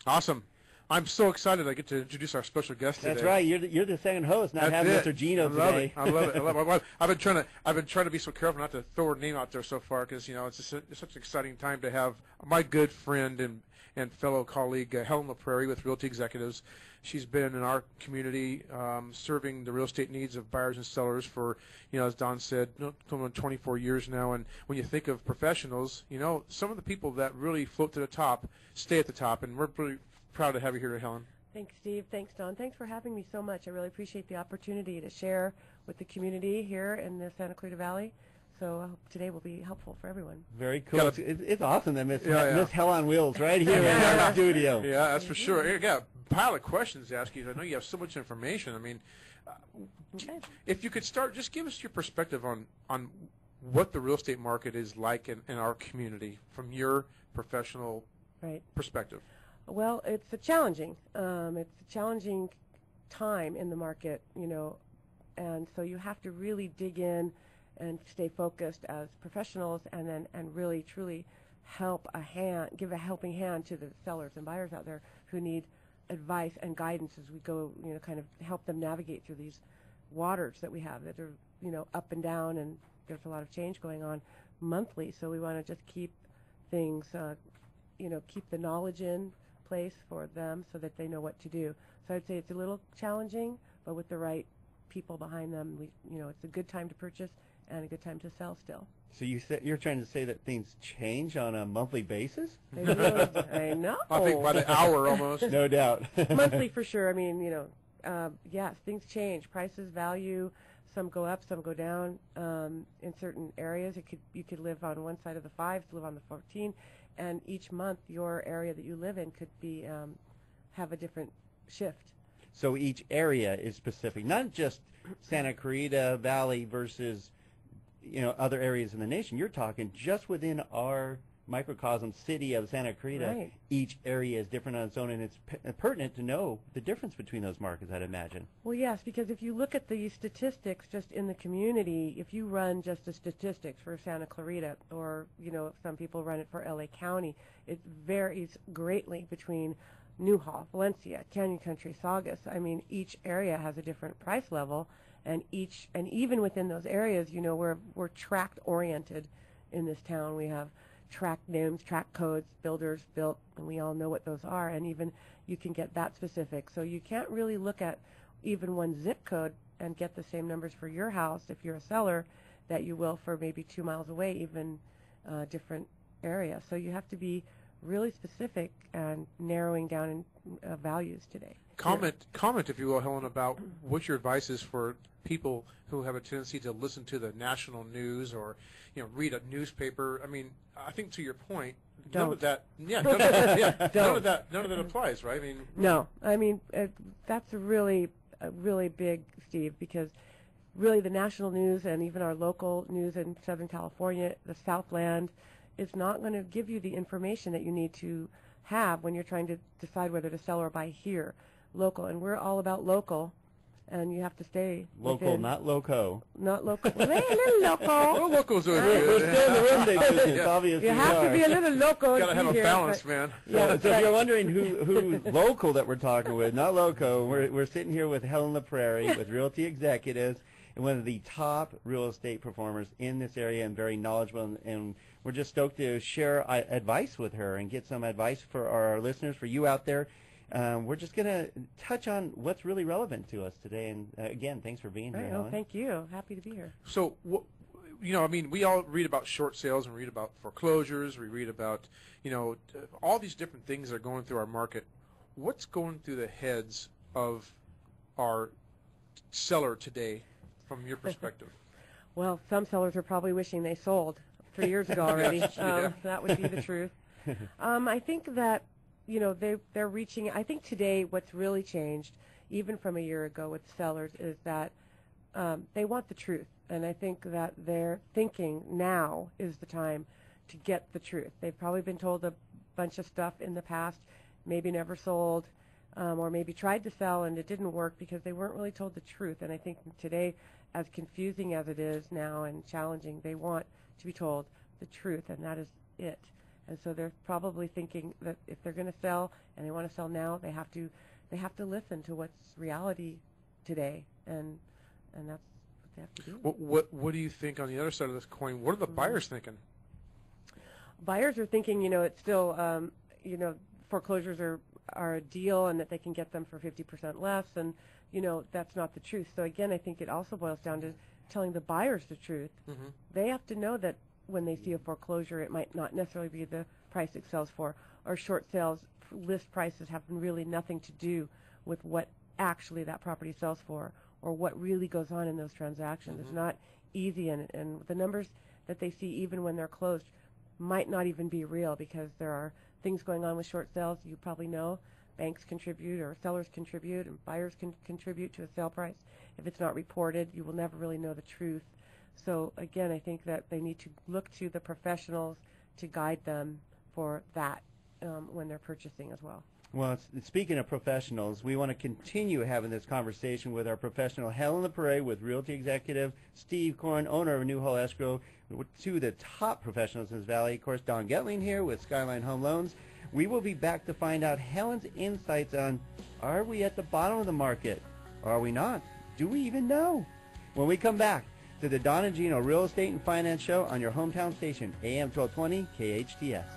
Awesome. I'm so excited I get to introduce our special guest today. That's right. You're the second host, not having Mr. Gino today. I love it. I love it. I've been trying to be so careful not to throw her name out there so far because it's such an exciting time to have my good friend and fellow colleague Helen LaPrairie with Realty Executives. She's been in our community serving the real estate needs of buyers and sellers for, as Don said, 24 years now. And when you think of professionals, some of the people that really float to the top stay at the top. And we're really proud to have you here, Helen. Thanks, Steve. Thanks, Don. Thanks for having me so much. I really appreciate the opportunity to share with the community here in the Santa Clarita Valley. So I hope today will be helpful for everyone. Very cool. It's awesome that Miss Hell on Wheels right here in our studio. Yeah, that's for sure. I got a pile of questions to ask you. I know you have so much information. I mean, if you could start, just give us your perspective on what the real estate market is like in our community from your professional perspective. Well, it's a challenging time in the market, and so you have to really dig in and stay focused as professionals, and really truly give a helping hand to the sellers and buyers out there who need advice and guidance as we go, kind of help them navigate through these waters that we have that are, up and down, and there's a lot of change going on monthly. So we want to just keep things, keep the knowledge in place for them so that they know what to do. So I'd say it's a little challenging, but with the right people behind them, it's a good time to purchase and a good time to sell still. So you're trying to say that things change on a monthly basis? I know. I think by the hour almost. No doubt. Monthly for sure. I mean, yes, things change. Prices, value, some go up, some go down. In certain areas, you could live on one side of the 5, live on the 14, and each month your area that you live in could be have a different shift. So each area is specific, not just Santa Clarita Valley versus other areas in the nation. You're talking just within our microcosm city of Santa Clarita. Right. Each area is different on its own, and it's pertinent to know the difference between those markets, I'd imagine. Well, yes, because if you look at the statistics just in the community, if you run just the statistics for Santa Clarita, or some people run it for LA County, it varies greatly between Newhall, Valencia, Canyon Country, Saugus. I mean, each area has a different price level, and even within those areas, we're tract oriented in this town. We have tract names, tract codes, builders built, and we all know what those are, and even you can get that specific. So you can't really look at even one zip code and get the same numbers for your house if you're a seller that you will for maybe 2 miles away, even different areas. So you have to be really specific and narrowing down in values today. Comment, if you will, Helen, about what your advice is for people who have a tendency to listen to the national news or, read a newspaper. I mean, I think to your point, none of that applies, right? I mean, no, I mean that's a really big, Steve, because really the national news and even our local news in Southern California, the Southland, is not going to give you the information that you need to have when you're trying to decide whether to sell or buy here. Local, and we're all about local, and you have to stay local, within. not loco. Not local. Well, a little loco. Well, locals are We're good. still in the real estate business, obviously. You have to be a little loco. Got to have a balance, man. Yeah, so if you're wondering who's local that we're talking with, not loco, we're sitting here with Helen LaPrairie with Realty Executives, and one of the top real estate performers in this area, and very knowledgeable, and we're just stoked to share advice with her and get some advice for our listeners, for you out there. We're just going to touch on what's really relevant to us today. And again, thanks for being here, Helen. Thank you. Happy to be here. So, I mean, we all read about short sales and read about foreclosures. We read about, all these different things that are going through our market. What's going through the heads of our seller today from your perspective? Well, some sellers are probably wishing they sold 3 years ago already. That would be the truth. I think that they're reaching. I think today what's really changed, even from a year ago with sellers, is that they want the truth. And I think that they're thinking now is the time to get the truth. They've probably been told a bunch of stuff in the past, maybe never sold, or maybe tried to sell and it didn't work because they weren't really told the truth. And I think today, as confusing as it is now and challenging, they want to be told the truth, and that is it. And so they're probably thinking that if they're going to sell and they want to sell now, they have to listen to what's reality today, and that's what they have to do. What do you think on the other side of this coin? What are the buyers thinking? Buyers are thinking, it's still, foreclosures are a deal and that they can get them for 50% less, and, that's not the truth. So again, I think it also boils down to telling the buyers the truth. Mm-hmm. They have to know that when they see a foreclosure, it might not necessarily be the price it sells for, or short sales list prices have really nothing to do with what actually that property sells for, or what really goes on in those transactions. Mm-hmm. It's not easy, and the numbers that they see even when they're closed might not even be real, because there are things going on with short sales. You probably know banks contribute, or sellers contribute, and buyers can contribute to a sale price. If it's not reported, you will never really know the truth. So again, I think that they need to look to the professionals to guide them for that when they're purchasing as well. Well, speaking of professionals, we want to continue having this conversation with our professional Helen LaPrairie with Realty Executive, Steve Korn, owner of New Hall Escrow, two of the top professionals in this valley. Of course, Don Getling here with Skyline Home Loans. We will be back to find out Helen's insights on, are we at the bottom of the market? Or are we not? Do we even know? When we come back to the Don and Gino Real Estate and Finance Show on your hometown station, AM 1220 KHTS.